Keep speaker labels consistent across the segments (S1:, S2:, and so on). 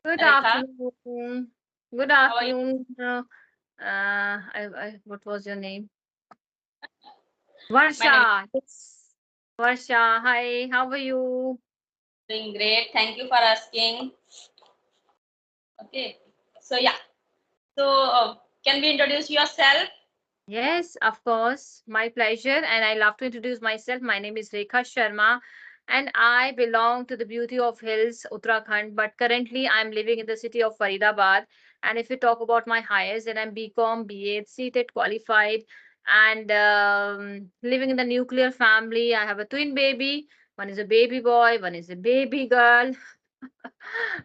S1: Good
S2: Rekha.
S1: afternoon. Good
S2: How are you?
S1: afternoon. What was your name?
S2: My name is
S1: Varsha. Yes. Varsha. Hi. How are you?
S2: doing great. Thank you for asking. Okay. So yeah. So can we introduce yourself?
S1: Yes, of course. My pleasure. And I love to introduce myself. My name is Rekha Sharma, and I belong to the beauty of hills, Uttarakhand. But currently, I'm living in the city of Faridabad. And if you talk about my highest, then I'm BCom, BA, CTET qualified, and living in the nuclear family. I have a twin baby. One is a baby boy, one is a baby girl.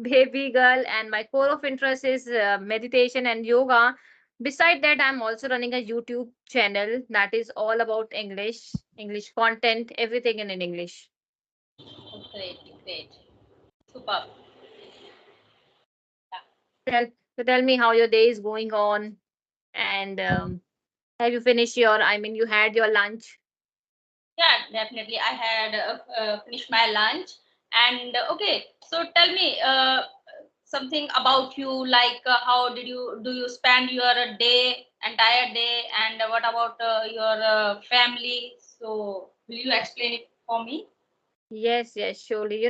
S1: Baby girl, and my core of interest is meditation and yoga. Beside that, I'm also running a YouTube channel that is all about English content, everything in English.
S2: Oh, great, great, super. Yeah.
S1: Tell me how your day is going on, and have you finished your? I mean, you had your lunch.
S2: Yeah, definitely. I had finished my lunch, and okay. So tell me something about you. Like, how did you do? You spend your day, entire day, and what about your family? So will you explain it for me?
S1: Yes, yes, surely.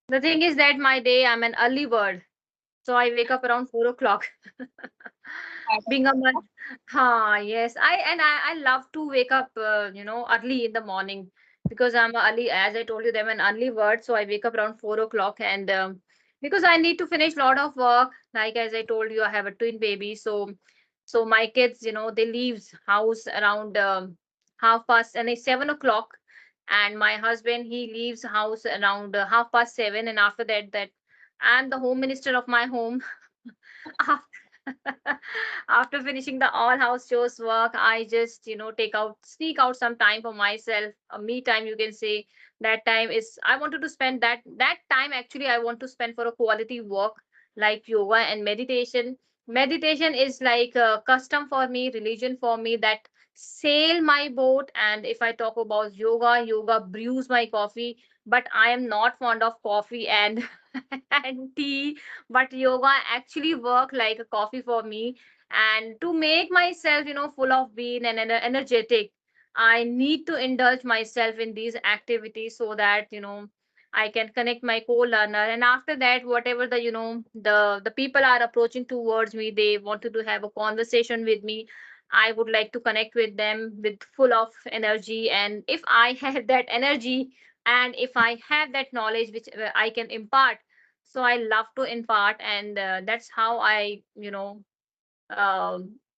S1: The thing is that my day, I'm an early bird. So I wake up around 4 o'clock. Being a mother, yes, I love to wake up, early in the morning because I'm a early, as I told you, I'm an early bird. So I wake up around 4 o'clock, and because I need to finish a lot of work. Like as I told you, I have a twin baby, so my kids, they leaves house around 7 o'clock, and my husband he leaves house around 7:30, and after that I'm the home minister of my home. after, after finishing the all house chores work, I just sneak out some time for myself, a me time, you can say. That time is I wanted to spend that time, actually I want to spend for a quality work, like yoga and meditation is like a custom for me, religion for me, that sail my boat. And if I talk about yoga brews my coffee, but I am not fond of coffee and and tea. But yoga actually work like a coffee for me. And to make myself, full of being and energetic, I need to indulge myself in these activities so that I can connect my co-learner. And after that, whatever the people are approaching towards me, they wanted to have a conversation with me, I would like to connect with them with full of energy. And if I have that energy, and if I have that knowledge which I can impart, so I love to impart. And that's how I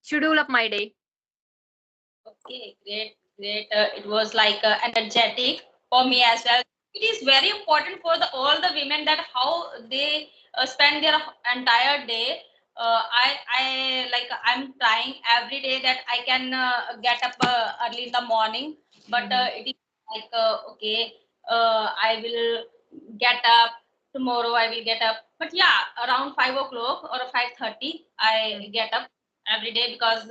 S1: schedule up my day.
S2: Okay, great, great. It was like energetic for me as well. It is very important for the all the women that how they spend their entire day. I like I'm trying every day that I can get up early in the morning, but
S1: Mhm.
S2: it is like okay, I will get up tomorrow. I will get up, but yeah, around 5 o'clock or 5:30, I get up every day because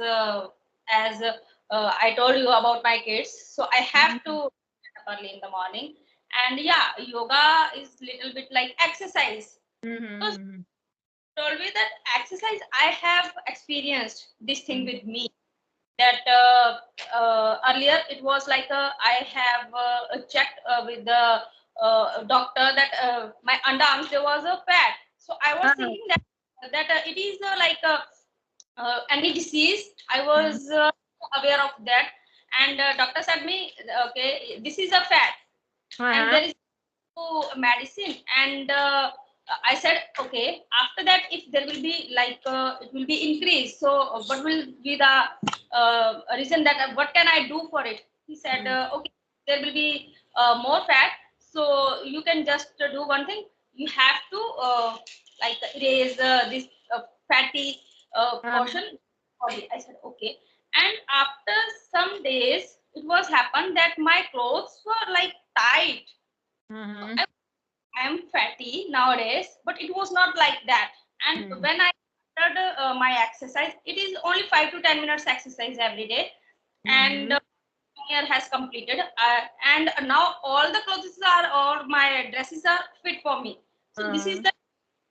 S2: as I told you about my kids, so I have to
S1: Mhm.
S2: get up early in the morning. And yeah, yoga is little bit like exercise. So
S1: Mhm.
S2: told me that exercise, I have experienced this thing
S1: Mhm.
S2: with me. That earlier it was like I have checked with the doctor that my underarms there was a fat. So I was
S1: Ah,
S2: thinking that it is like any disease. I
S1: mhm.
S2: was aware of that, and doctor said me, okay, this is a fat, and
S1: Uh-huh.
S2: there is no medicine. And I said, okay. After that, if there will be like it will be increased. So what will be the reason that what can I do for it? He said,
S1: Mhm.
S2: okay, there will be more fat. So you can just do one thing. You have to like erase this fatty
S1: Uh-huh.
S2: portion body. I said, okay. And after some days, it was happened that my clothes were like tight. So
S1: Mhm.
S2: I am fatty nowadays, but it was not like that. And
S1: Mhm.
S2: when I started my exercise, it is only 5 to 10 minutes exercise every day, and
S1: Mhm.
S2: 1 year has completed. And now all the clothes are, all my dresses are fit for me. So this is
S1: Uh-huh.
S2: the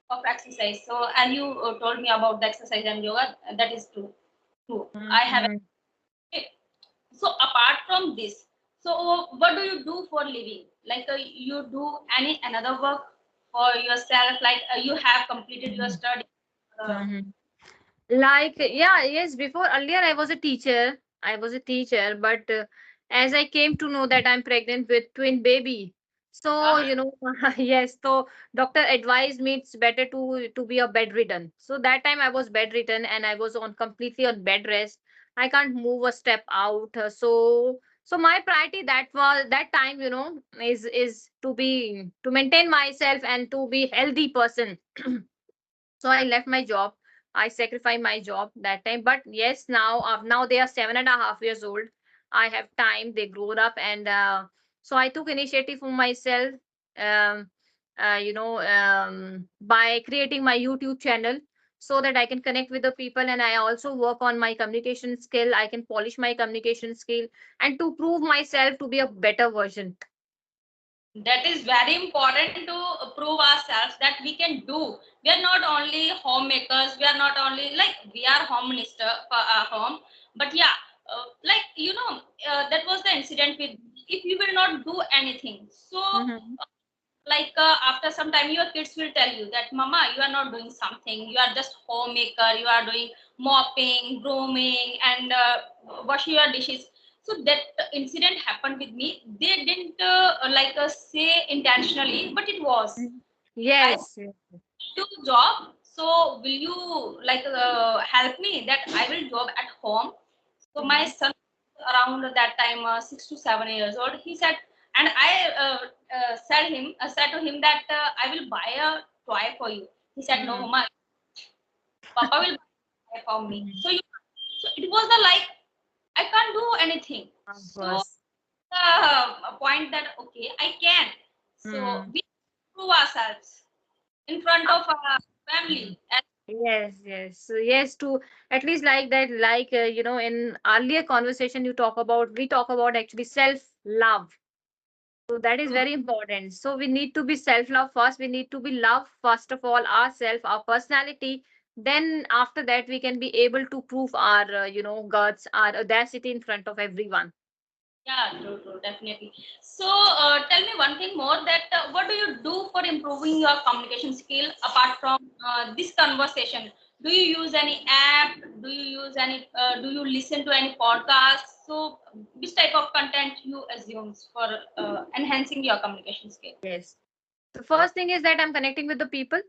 S2: of exercise. So as you told me about the exercise and yoga, that is true. True. I have.
S1: Mhm.
S2: So apart from this, so what do you do for living? Like you do any another work for yourself? Like you have completed your
S1: Mhm.
S2: study. Uh,
S1: Mhm. Like, yeah, yes, before earlier I was a teacher, but as I came to know that I'm pregnant with twin baby, so
S2: ah,
S1: yes, so doctor advised me it's better to be a bedridden. So that time I was bedridden and I was on completely on bed rest. I can't move a step out. So my priority that was that time, is to maintain myself and to be healthy person. So I left my job. I sacrificed my job that time. But yes, now they are 7.5 years old. I have time. They grown up, and so I took initiative for myself. Um, by creating my YouTube channel so that I can connect with the people, and I also work on my communication skill. I can polish my communication skill and to prove myself to be a better version.
S2: that is very important to prove ourselves that we can do. We are not only homemakers. We are not only like we are home minister for our home, but yeah, like that was the incident with. If you will not do anything, so
S1: Mm-hmm.
S2: like after some time your kids will tell you that mama you are not doing something, you are just homemaker, you are doing mopping, grooming, and washing your dishes. So that incident happened with me. They didn't say intentionally, but it was. I
S1: Yes.
S2: do job, so will you help me that I will job at home. So my
S1: Mm-hmm.
S2: son around that time 6 to 7 years old, he said, and I said to him that I will buy a toy for you. He said no
S1: Mm-hmm.
S2: mama, papa will buy for me.
S1: Mm-hmm.
S2: So it was the like I can't do anything.
S1: Of
S2: So
S1: course.
S2: a point that okay I can. So
S1: Mm.
S2: we prove ourselves in front of our family.
S1: Yes, yes. So yes, to at least like that, like in earlier conversation we talk about actually self-love. So that is
S2: And
S1: very important. So we need to be self-love first. We need to be love first of all ourselves, our personality. Then after that we can be able to prove our guts, our audacity in front of everyone.
S2: yeah, true, true, definitely. So, tell me one thing more that what do you do for improving your communication skill apart from this conversation? Do you use any app? Do you use any? Do you listen to any podcast? So, which type of content you assume for enhancing your communication skill?
S1: Yes. The first thing is that I'm connecting with the people.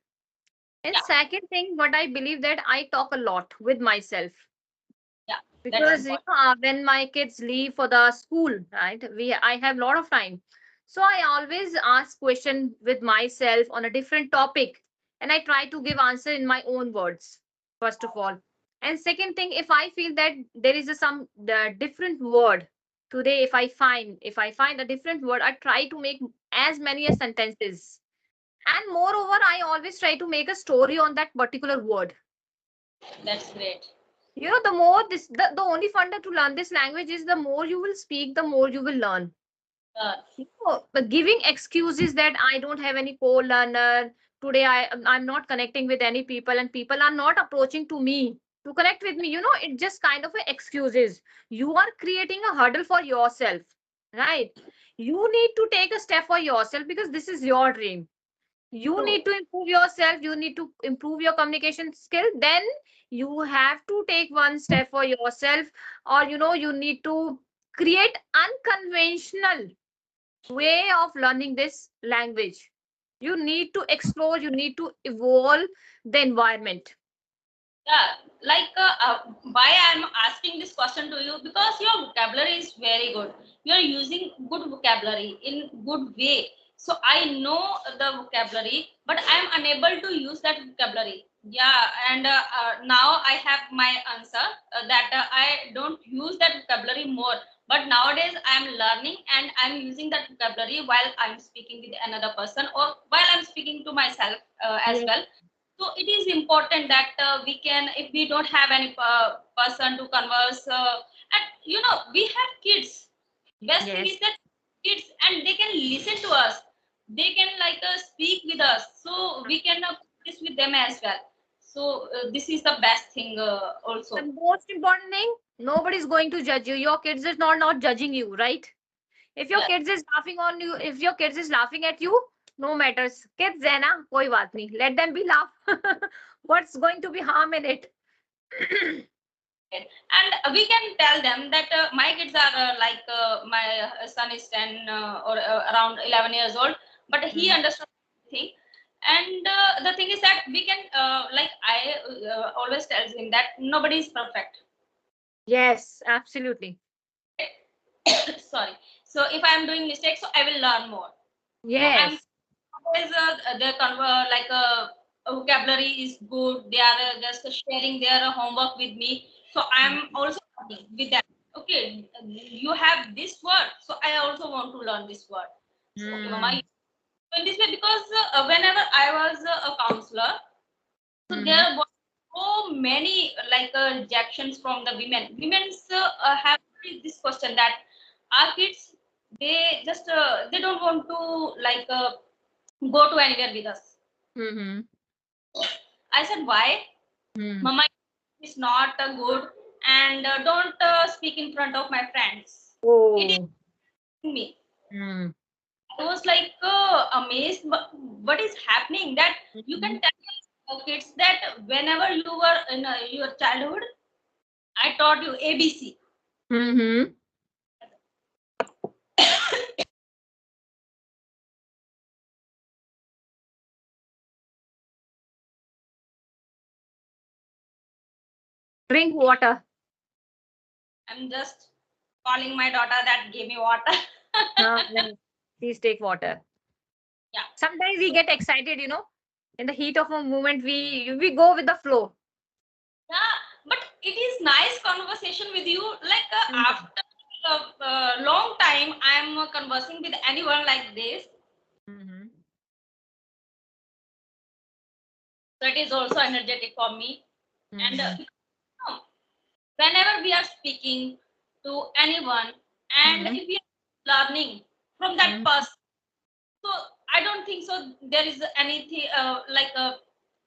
S1: And
S2: Yeah,
S1: second thing, what I believe that I talk a lot with myself
S2: yeah, that's
S1: because
S2: important.
S1: when my kids leave for the school, right? I have a lot of time, so I always ask question with myself on a different topic, and I try to give answer in my own words. First of all, and second thing, if I feel that there is some different word today, if I find a different word, I try to make as many as sentences, and moreover I always try to make a story on that particular word.
S2: That's great.
S1: The more the only funda to learn this language is the more you will speak, the more you will learn. But giving excuses that I don't have any co-learner today, I'm not connecting with any people, and people are not approaching to me to connect with me. It just kind of a excuses. You are creating a hurdle for yourself, right? You need to take a step for yourself because this is your dream. You
S2: True.
S1: need to improve yourself, you need to improve your communication skill, then you have to take one step for yourself, or you need to create unconventional way of learning this language. You need to explore, you need to evolve the environment.
S2: Yeah, why I'm asking this question to you because your vocabulary is very good. You are using good vocabulary in good way. So I know the vocabulary, but I'm unable to use that vocabulary. Yeah, and now I have my answer that I don't use that vocabulary more. But nowadays I'm learning and I'm using that vocabulary while I'm speaking with another person or while I'm speaking to myself as
S1: Yes.
S2: well. So it is important that we can, if we don't have any person to converse, and we have kids. Best thing is
S1: Yes.
S2: that kids and they can listen to us. They can speak with us. So we can practice with them as well. So this is the best thing
S1: The
S2: also.
S1: most important thing, nobody's going to judge you. Your kids is not judging you, right? If your
S2: Yeah.
S1: kids is laughing on you, if your kids is laughing at you, no matters. Kids hai na, koi baat nahi. Let them be laugh. What's going to be harm in it?
S2: And we can tell them that my kids are my son is 10 or around 11 years old, but he
S1: Mm.
S2: understands everything. And the thing is that we can like I always tells him that nobody is perfect.
S1: Yes, absolutely.
S2: Sorry. So if I am doing mistakes, so I will learn more. So I'm
S1: Yes.
S2: always their vocabulary is good. They are just sharing their homework with me. So I'm also learning with them. Okay, you have this word, so I also want to learn this word. So okay, Mama,
S1: Mm.
S2: in this way, because whenever I was a counselor, so
S1: Mm-hmm.
S2: there were so many rejections from the women. Women have this question that our kids, they just they don't want to go to anywhere with us.
S1: Mm-hmm.
S2: I said, why?
S1: Mm.
S2: Mama is not good, and don't speak in front of my friends. It is
S1: Oh.
S2: me.
S1: Mm.
S2: I was like amazed. What is happening? That you
S1: Mm-hmm.
S2: can tell your kids that whenever you were in your childhood, I taught you ABC.
S1: Mm-hmm. Drink water.
S2: I'm just calling my daughter that gave me water.
S1: No, please take water.
S2: Yeah.
S1: Sometimes we
S2: So
S1: get excited, in the heat of a moment, we go with the flow.
S2: yeah, but it is nice conversation with you. Like
S1: Mm-hmm.
S2: after a long time, I'm conversing with anyone like this.
S1: Mm-hmm.
S2: That is also energetic for me. And
S1: Mm-hmm.
S2: whenever we are speaking to anyone, and
S1: Mm-hmm.
S2: if we are learning from that
S1: Mm-hmm.
S2: person, so I don't think so. There is anything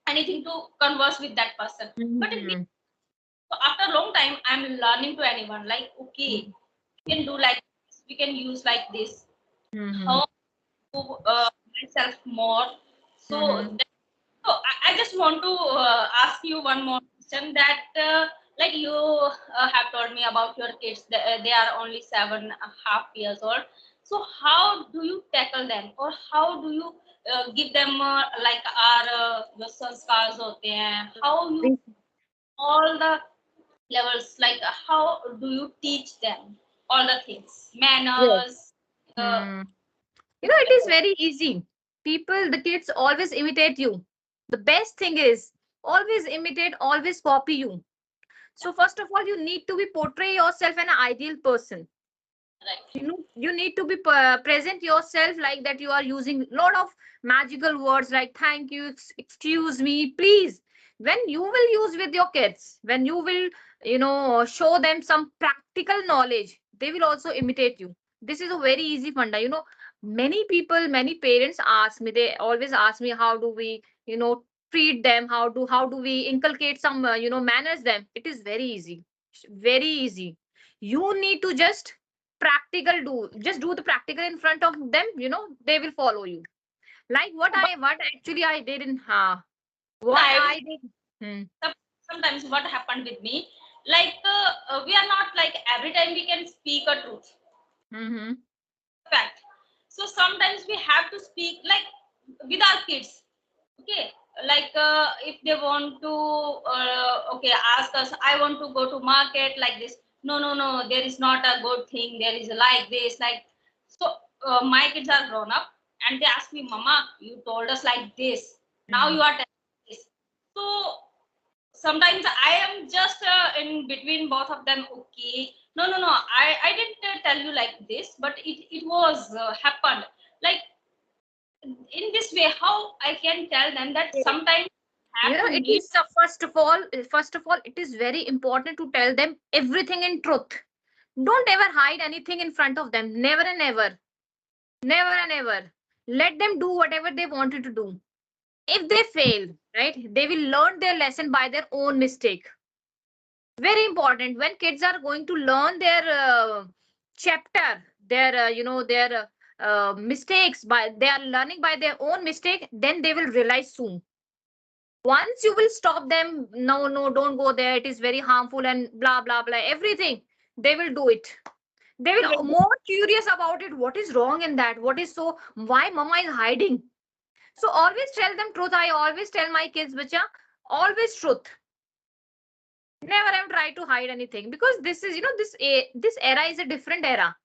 S2: anything to converse with that person. But if we,
S1: Mm-hmm.
S2: so after a long time, I'm learning to anyone. Like okay, we can do like this. We can use like this.
S1: Mm-hmm.
S2: How to myself more. So
S1: Mm-hmm.
S2: so I just want to ask you one more question that like you have told me about your kids. They are only 7.5 years old. So how do you tackle them, or how do you give them like our जो संस्कार होते हैं? How you all the levels, like how do you teach them all the things,
S1: Yes.
S2: manners? Uh,
S1: Mm. It is very easy. The kids always imitate you. The best thing is always imitate, always copy you. So first of all, you need to be portray yourself an ideal person.
S2: right.
S1: You need to be present yourself like that. You are using lot of magical words like thank you, excuse me, please. When you will use with your kids, when you will show them some practical knowledge, they will also imitate you. This is a very easy funda. Many people, many parents ask me, they always ask me, how do we treat them, how do we inculcate some manners them. It is very easy, very easy. You need to just do the practical in front of them. They will follow you. Like what actually I did in what
S2: I will
S1: I did. Hmm.
S2: sometimes what happened with me, like we are not like every time we can speak a truth
S1: Mm-hmm.
S2: fact. So sometimes we have to speak like with our kids. Okay, like if they want to okay ask us, I want to go to market like this. No, no, no, there is not a good thing. There is like this, like so. My kids are grown up, and they ask me, Mama, you told us like this. Now
S1: Hmm.
S2: you are telling this. So sometimes I am just in between both of them. Okay, no, no, no, I didn't tell you like this, but it was happened like in this way. How I can tell them that
S1: Yes.
S2: sometimes have to
S1: It
S2: meet.
S1: is first of all, it is very important to tell them everything in truth. Don't ever hide anything in front of them. Never and ever. Never and ever. Let them do whatever they wanted to do. If they fail, right? They will learn their lesson by their own mistake. Very important. When kids are going to learn their chapter, their their mistakes, by they are learning by their own mistake, then they will realize soon. Once you will stop them, no, no, don't go there, it is very harmful and blah blah blah, everything, they will do it. They
S2: They
S1: will
S2: will
S1: more curious about it, what is wrong in that, what is, so why mama is hiding. So always tell them truth. I always tell my kids, bacha, always truth. Never ever try to hide anything, because this is, this era is a different era.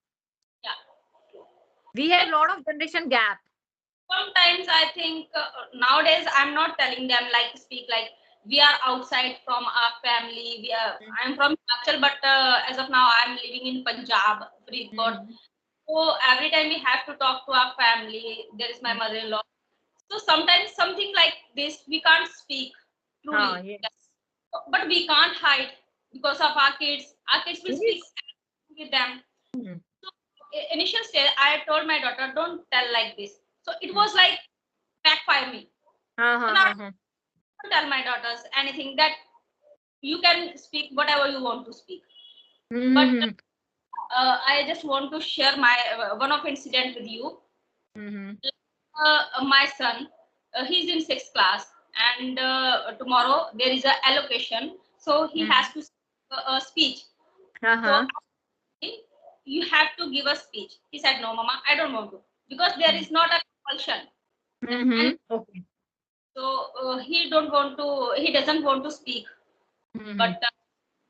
S2: yeah.
S1: We have
S2: Like
S1: lot of generation gap.
S2: sometimes I think nowadays I'm not telling them like speak like we are outside from our family. I'm from Himachal, but as of now I'm living in Punjab, Faridkot.
S1: Mm-hmm.
S2: So every time we have to talk to our family. There is my mother-in-law. So sometimes something like this we can't speak
S1: Ah,
S2: truly,
S1: yes.
S2: but we can't hide because of our kids. Our kids will speak
S1: Yes.
S2: with them.
S1: Mm-hmm.
S2: So initial stage, I told my daughter, don't tell like this. So it was like backfire me. So now I
S1: Uh-huh.
S2: don't tell my daughters anything that you can speak whatever you want to speak. But
S1: Mm-hmm.
S2: I just want to share my one of incident with you.
S1: Mm-hmm.
S2: My son, he's in sixth class, and tomorrow there is a allocation, so he has
S1: Mm-hmm.
S2: to a speech. So
S1: Uh-huh.
S2: you have to give a speech. He said, no, Mama, I don't want to because there is not a compulsion, and
S1: Mm-hmm. Okay.
S2: so he doesn't want to speak. But
S1: Mm-hmm.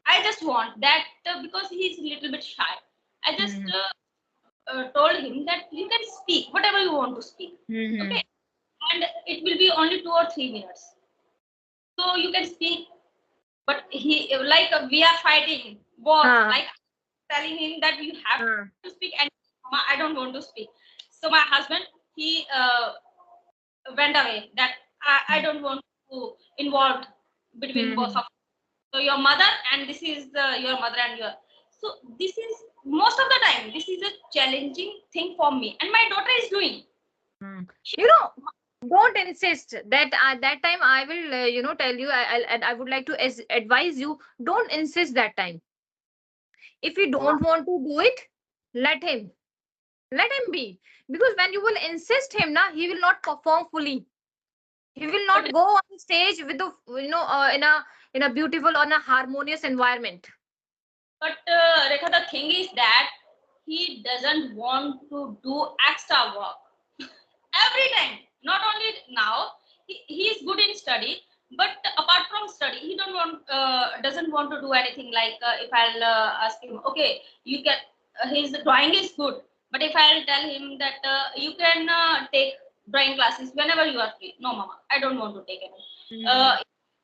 S2: I just want that because he's a little bit shy. I just
S1: Mm-hmm.
S2: told him that you can speak whatever you want to speak,
S1: Mm-hmm.
S2: okay, and it will be only 2 or 3 minutes, so you can speak. But he like we are fighting both,
S1: Uh,
S2: like telling him that you have to
S1: uh,
S2: speak, and Mama, I don't want to speak. So my husband, he went away that I don't want to involved between both
S1: mm-hmm.
S2: of. So your mother and this is your mother and your. So this is most of the time this is a challenging thing for me, and my daughter is doing.
S1: Mm.
S2: She,
S1: You know, don't insist that at that time I will, tell you, and I would like to advise you, don't insist that time. If you don't want to do it, let him. Let him be. Because when you will insist him, na, he will not perform fully. He will
S2: but
S1: not go on stage with the, in a beautiful or in a harmonious environment.
S2: Rekha, the thing is that he doesn't want to do extra work every time. Not only now, he is good in study, but apart from study, he don't want doesn't want to do anything like if I'll ask him, okay, you can. His drawing is good, but if I'll tell him that you can take drawing classes whenever you are free, no, mama, I don't want to take any.
S1: Mm-hmm.
S2: Uh,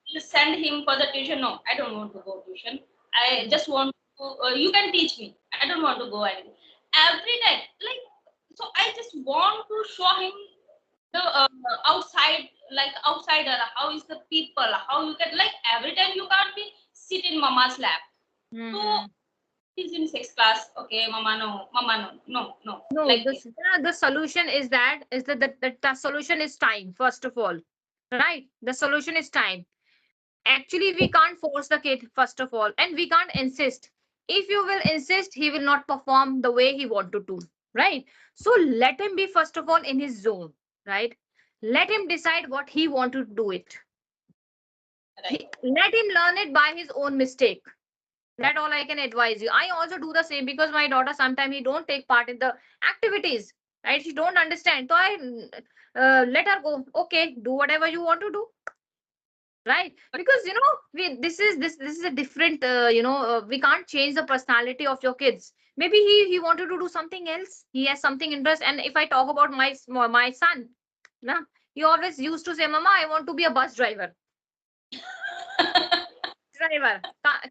S2: you send him for the tuition, no, I don't want to go tuition. I just want to. You can teach me. I don't want to go anything. Every time, like so I just want to show him the outside like outsider how is the people how you can like every time you can't be sit in mama's lap. So
S1: Mm-hmm.
S2: he's in sixth class, okay, mama, no, mama, no, no, no,
S1: No,
S2: like this.
S1: the solution is that, the solution is time, first of all. Right? The solution is time. Actually, we can't force the kid, first of all, and we can't insist. If you will insist, he will not perform the way he wanted to. Right? So let him be, first of all, in his zone. Right? Let him decide what he want to do it.
S2: Right.
S1: Let him learn it by his own mistake. That all I can advise you. I also do the same, because my daughter sometimes he don't take part in the activities. Right? She don't understand. So I let her go. Okay, do whatever you want to do. Right? Because we this is a different, we can't change the personality of your kids. Maybe he wanted to do something else. He has something interest. And if I talk about my son, na, he always used to say, Mama, I want to be a bus driver. Driver.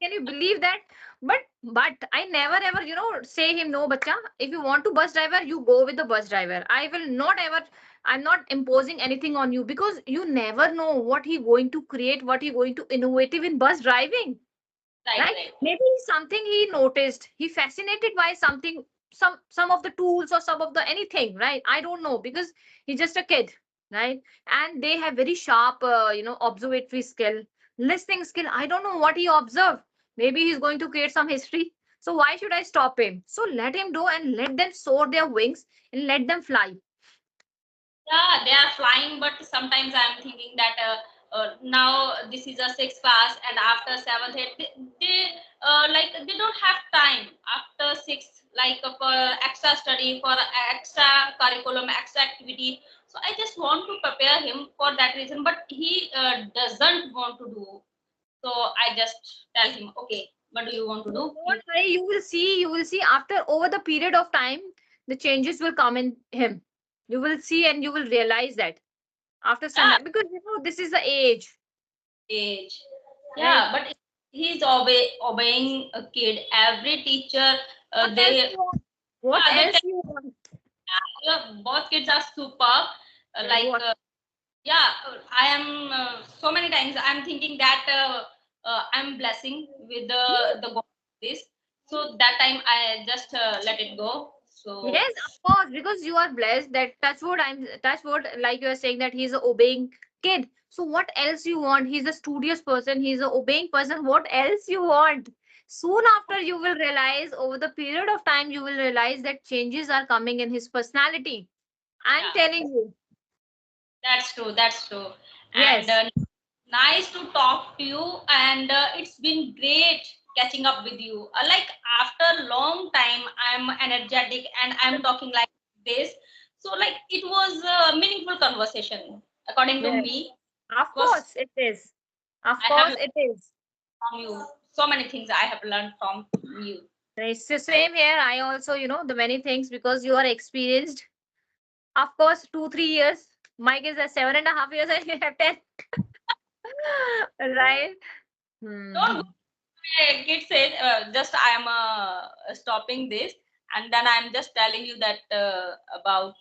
S1: Can you believe that? But I never ever, say him, no, bacha. If you want to bus driver, you go with the bus driver. I will not ever. I'm not imposing anything on you, because you never know what he going to create, what he going to innovative in bus driving.
S2: Right,
S1: Right?
S2: right.
S1: Maybe something he noticed. He fascinated by something, some of the tools or some of the anything. Right? I don't know, because he's just a kid. right? And they have very sharp, observatory skill, listening skill. I don't know what he observed. Maybe he's going to create some history. So why should I stop him? So let him do and let them soar their wings and let them fly.
S2: Yeah, they are flying, but sometimes I'm thinking that now this is a sixth class, and after seventh, eighth, like they don't have time after sixth, like for extra study, for extra curriculum, extra activity. So I just want to prepare him for that reason, but he doesn't want to do. So I just tell him, okay, what do you want to
S1: So
S2: do?
S1: don't worry, you will see after over the period of time, the changes will come in him. You will see and you will realize that after some
S2: Yeah,
S1: time, because this is the age,
S2: age.
S1: right?
S2: Yeah, but he's obeying a kid. Every teacher,
S1: What else
S2: they
S1: you want? What
S2: yeah, they tell,
S1: else you want?
S2: yeah, both kids are super. Like
S1: What?
S2: yeah, I am so many times I'm thinking that I'm blessing with the God this. So that time I just let it go. So
S1: Yes, of course, because you are blessed. That touch wood, like you are saying that he's a obeying kid. So what else you want? He's a studious person, he's a obeying person. What else you want? Soon after you will realize, over the period of time, you will realize that changes are coming in his personality. I'm
S2: yeah,
S1: telling you.
S2: that's true. That's true. And
S1: Yes.
S2: nice to talk to you, and it's been great catching up with you. Like after long time, I'm energetic and I'm talking like this. So like it was a meaningful conversation. According to
S1: Yes.
S2: me,
S1: Of
S2: it was.
S1: course it is. Of
S2: I have
S1: course
S2: learned
S1: it is.
S2: from you so many things. I have learned from you.
S1: It's the same here. I also, the many things because you are experienced. Of course, 2, 3 years. Mike is at 7.5 years and you have 10. Right?
S2: Don't go.
S1: Hmm.
S2: Kid says just I am stopping this, and then I'm just telling you that about